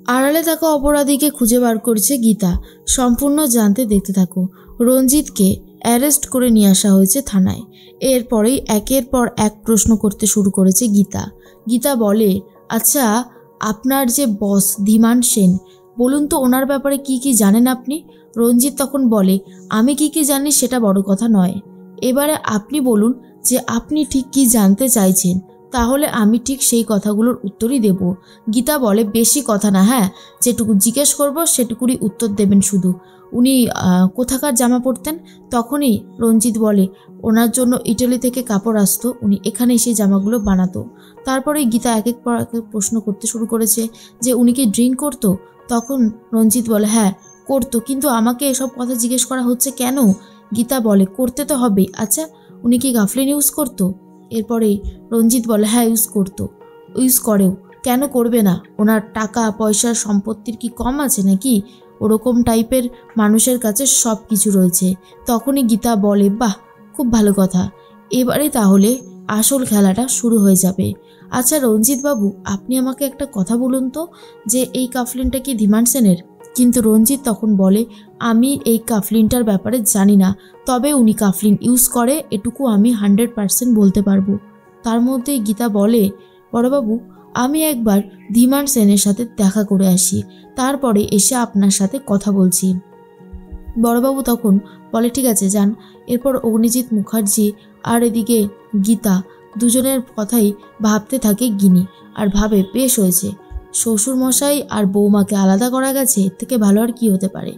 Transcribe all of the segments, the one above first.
আড়ালে থাকা অপরাধীকে খুঁজে বার করছে গীতা। সম্পূর্ণ জানতে দেখতে থাকো। রঞ্জিতকে অ্যারেস্ট করে নিয়ে আসা হয়েছে থানায়। এরপরেই একের পর এক প্রশ্ন করতে শুরু করেছে গীতা। গীতা বলে, আচ্ছা, আপনার যে বস ধীমান সেন, বলুন তো ওনার ব্যাপারে কি কি জানেন আপনি? রঞ্জিত তখন বলে, আমি কি কি জানি সেটা বড় কথা নয়, এবারে আপনি বলুন যে আপনি ঠিক কি জানতে চাইছেন, তাহলে আমি ঠিক সেই কথাগুলোর উত্তরই দেব। গীতা বলে, বেশি কথা না, হ্যাঁ, যেটুকু জিজ্ঞেস করব সেটুকুরই উত্তর দেবেন শুধু। উনি কোথাকার জামা পরতেন? তখনই রঞ্জিত বলে, ওনার জন্য ইটালি থেকে কাপড় আসতো, উনি এখানে সেই জামাগুলো বানাতো। তারপরে গীতা এক এক পর এক প্রশ্ন করতে শুরু করেছে যে উনি কি ড্রিঙ্ক করতো? তখন রঞ্জিত বলে, হ্যাঁ করতো, কিন্তু আমাকে এসব কথা জিজ্ঞেস করা হচ্ছে কেন? গীতা বলে, করতে তো হবেই। আচ্ছা, উনি কি গাফলিন ইউজ করতো? এরপরে রঞ্জিত বলে, হ্যাঁ ইউজ করেও, কেন করবে না? ওনার টাকা পয়সা সম্পত্তির কি কম আছে নাকি? ওরকম টাইপের মানুষের কাছে সব কিছু রয়েছে। তখনই গীতা বলে, বাহ, খুব ভালো কথা, এবারে তাহলে আসল খেলাটা শুরু হয়ে যাবে। আচ্ছা রঞ্জিত বাবু, আপনি আমাকে একটা কথা বলুন তো, যে এই কাফলিনটা কি ধীমান সেনের? কিন্তু রঞ্জিত তখন বলে, আমি এই কাফলিনটার ব্যাপারে জানি না, তবে উনি কাফলিন ইউজ করে এটুকু আমি 100% বলতে পারবো। তার মধ্যে গীতা বলে, বড়বাবু, আমি একবার ধীমান সেনের সাথে দেখা করে আসি, তারপরে এসে আপনার সাথে কথা বলছি। বড়বাবু তখন বলে, ঠিক আছে যান। এরপর অগ্নিজিৎ মুখার্জি আর এদিকে গীতা দুজনের কথাই ভাবতে থাকে গিনি, আর ভাবে বেশ হয়েছে, শ্বশুরমশাই আর বৌমাকে আলাদা করা গেছে, এর থেকে ভালো আর কি হতে পারে।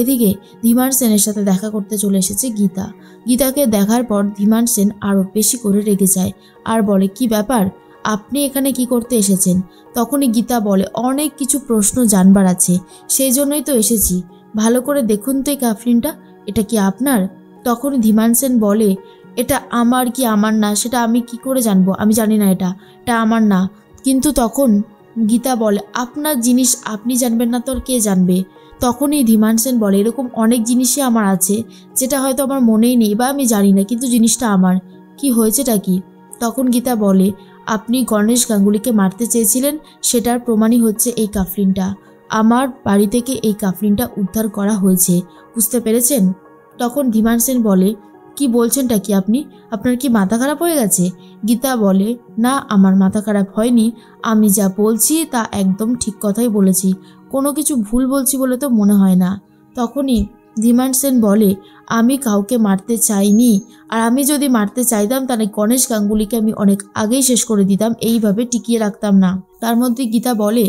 এদিকে ধীমান সেনের সাথে দেখা করতে চলে এসেছে গীতা। গীতাকে দেখার পর ধীমান সেন আরও বেশি করে রেগে যায় আর বলে, কি ব্যাপার, আপনি এখানে কি করতে এসেছেন? তখনই গীতা বলে, অনেক কিছু প্রশ্ন জানবার আছে, সেই জন্যই তো এসেছি। ভালো করে দেখুন তো এই কাফলিনটা, এটা কি আপনার? তখন ধীমান সেন বলে, এটা আমার কি আমার না সেটা আমি কি করে জানবো? আমি জানি না, এটা আমার না। কিন্তু তখন গীতা বলে, আপনার জিনিস আপনি জানবেন না তো আর কে জানবে? তখনই ধীমান সেন বলে, এরকম অনেক জিনিসই আমার আছে যেটা হয়তো আমার মনেই নেই বা আমি জানি না, কিন্তু জিনিসটা আমার। কি হয়েছেটা কি? তখন গীতা বলে, আপনি গণেশ গাঙ্গুলিকে মারতে চেয়েছিলেন, সেটার প্রমাণই হচ্ছে এই কাফলিনটা। আমার বাড়ি থেকে এই কাফলিনটা উদ্ধার করা হয়েছে, বুঝতে পেরেছেন? তখন ধীমান সেন বলে, কি বলছেনটা কি আপনি? আপনার কি মাথা খারাপ হয়ে গেছে? গীতা বলে, না, আমার মাথা খারাপ হয়নি, আমি যা বলছি তা একদম ঠিক কথাই বলেছি, কোনো কিছু ভুল বলছি বলে তো মনে হয় না। তখনই ধীমান সেন বলে, আমি কাউকে মারতে চাইনি, আর আমি যদি মারতে চাইতাম তাহলে গণেশ গাঙ্গুলিকে আমি অনেক আগেই শেষ করে দিতাম, এইভাবে টিকিয়ে রাখতাম না। তার মধ্যে গীতা বলে,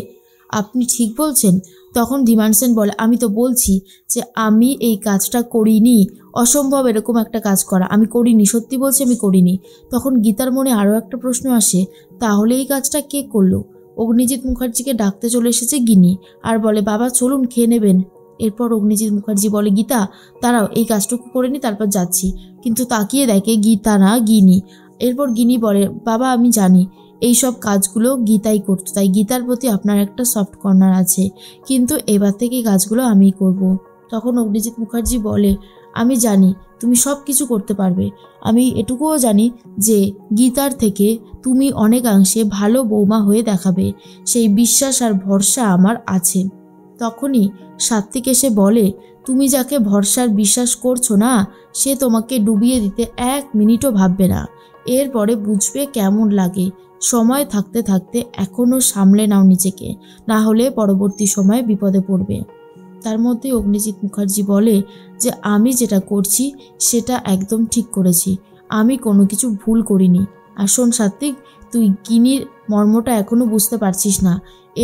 আপনি ঠিক বলছেন? তখন ধীমান সেন বলে, আমি তো বলছি যে আমি এই কাজটা করিনি, অসম্ভব এরকম একটা কাজ করা, আমি করিনি, সত্যি বলছি আমি করিনি। তখন গীতার মনে আরও একটা প্রশ্ন আসে, তাহলে এই কাজটা কে করলো? অগ্নিজিৎ মুখার্জিকে ডাকতে চলে এসেছে গিনি আর বলে, বাবা চলুন খেয়ে নেবেন। এরপর অগ্নিজিৎ মুখার্জি বলে, গীতা দাঁড়াও, এই কাজটুকু করে নি, তারপর যাচ্ছি। কিন্তু তাকিয়ে দেখে গীতা না, গিনি। এরপর গিনি বলে, বাবা আমি জানি এই সব কাজগুলো গীতাই করতো, তাই গীতার প্রতি আপনার একটা সফট কর্নার আছে, কিন্তু এবার থেকে এই কাজগুলো আমিই করব। তখন অগ্নিজিৎ মুখার্জি বলে, আমি জানি তুমি সব কিছু করতে পারবে, আমি এটুকুও জানি যে গীতার থেকে তুমি অনেকাংশে ভালো বৌমা হয়ে দেখাবে, সেই বিশ্বাস আর ভরসা আমার আছে। তখনই সাত্বিক এসে বলে, তুমি যাকে ভরসার বিশ্বাস করছো না, সে তোমাকে ডুবিয়ে দিতে 1 মিনিটও ভাববে না, এরপরে বুঝবে কেমন লাগে। সময় থাকতে থাকতে এখনও সামলে নাও নিজেকে, না হলে পরবর্তী সময়ে বিপদে পড়বে। তার মধ্যে অগ্নিজিৎ মুখার্জি বলে যে আমি যেটা করছি সেটা একদম ঠিক করেছি, আমি কোনো কিছু ভুল করিনি। আর শোন সাত্বিক, তুই গিনির মর্মটা এখনও বুঝতে পারছিস না,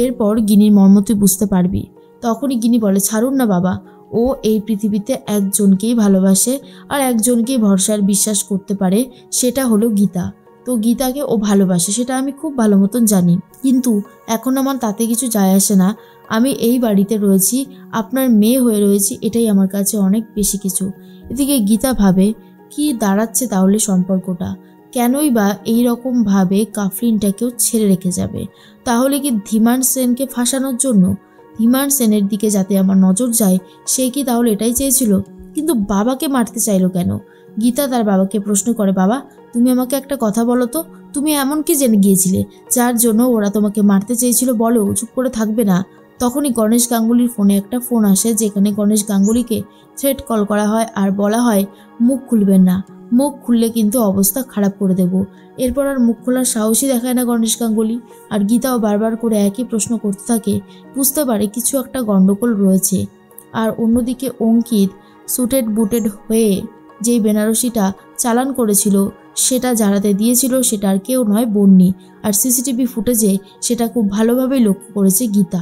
এরপর গিনির মর্ম তুই বুঝতে পারবি। তখনই গিনি বলে, ছাড়ুন না বাবা, ও এই পৃথিবীতে একজনকেই ভালোবাসে আর একজনকেই ভরসার বিশ্বাস করতে পারে, সেটা হলো গীতা। তো গীতাকে ও ভালোবাসে, সেটা আমি খুব ভালো মতন জানি, কিন্তু এখন আমার তাতে কিছু যায় আসে না। আমি এই বাড়িতে রয়েছি, আপনার মেয়ে হয়ে রয়েছি, এটাই আমার কাছে অনেক বেশি কিছু। এদিকে গীতা ভাবে, কি দাঁড়াচ্ছে তাহলে সম্পর্কটা? কেনই বা এইরকমভাবে কাফলিনটাকেও ছেড়ে রেখে যাবে? তাহলে কি ধীমান সেনকে ফাঁসানোর জন্য? ধীমান সেনের দিকে যাতে আমার নজর যায়, সে কি তাহলে এটাই চেয়েছিল? কিন্তু বাবাকে মারতে চাইলো কেন? গীতা তার বাবাকে প্রশ্ন করে, বাবা তুমি আমাকে একটা কথা বলো তো, তুমি এমন কি জেনে গিয়েছিলে যার জন্য ওরা তোমাকে মারতে চেয়েছিল? বলো, চুপ করে থাকবে না। তখনই গণেশ গাঙ্গুলির ফোনে একটা ফোন আসে, যেখানে গণেশ গাঙ্গুলিকে থ্রেট কল করা হয় আর বলা হয় মুখ খুলবেন না, মুখ খুললে কিন্তু অবস্থা খারাপ করে দেব। এরপর আর মুখ খোলার সাহসই দেখায় না গণেশ গাঙ্গুলি। আর গীতাও বারবার করে একই প্রশ্ন করতে থাকে, বুঝতে পারে কিছু একটা গন্ডগোল রয়েছে। আর অন্যদিকে অঙ্কিত সুটেড বুটেড হয়ে যেই বেনারসিটা চালান করেছিল সেটা যারাতে দিয়েছিল সেটা আর কেউ নয়, বন্নি। আর সিসিটিভি ফুটেজে সেটা খুব ভালোভাবেই লক্ষ্য করেছে গীতা।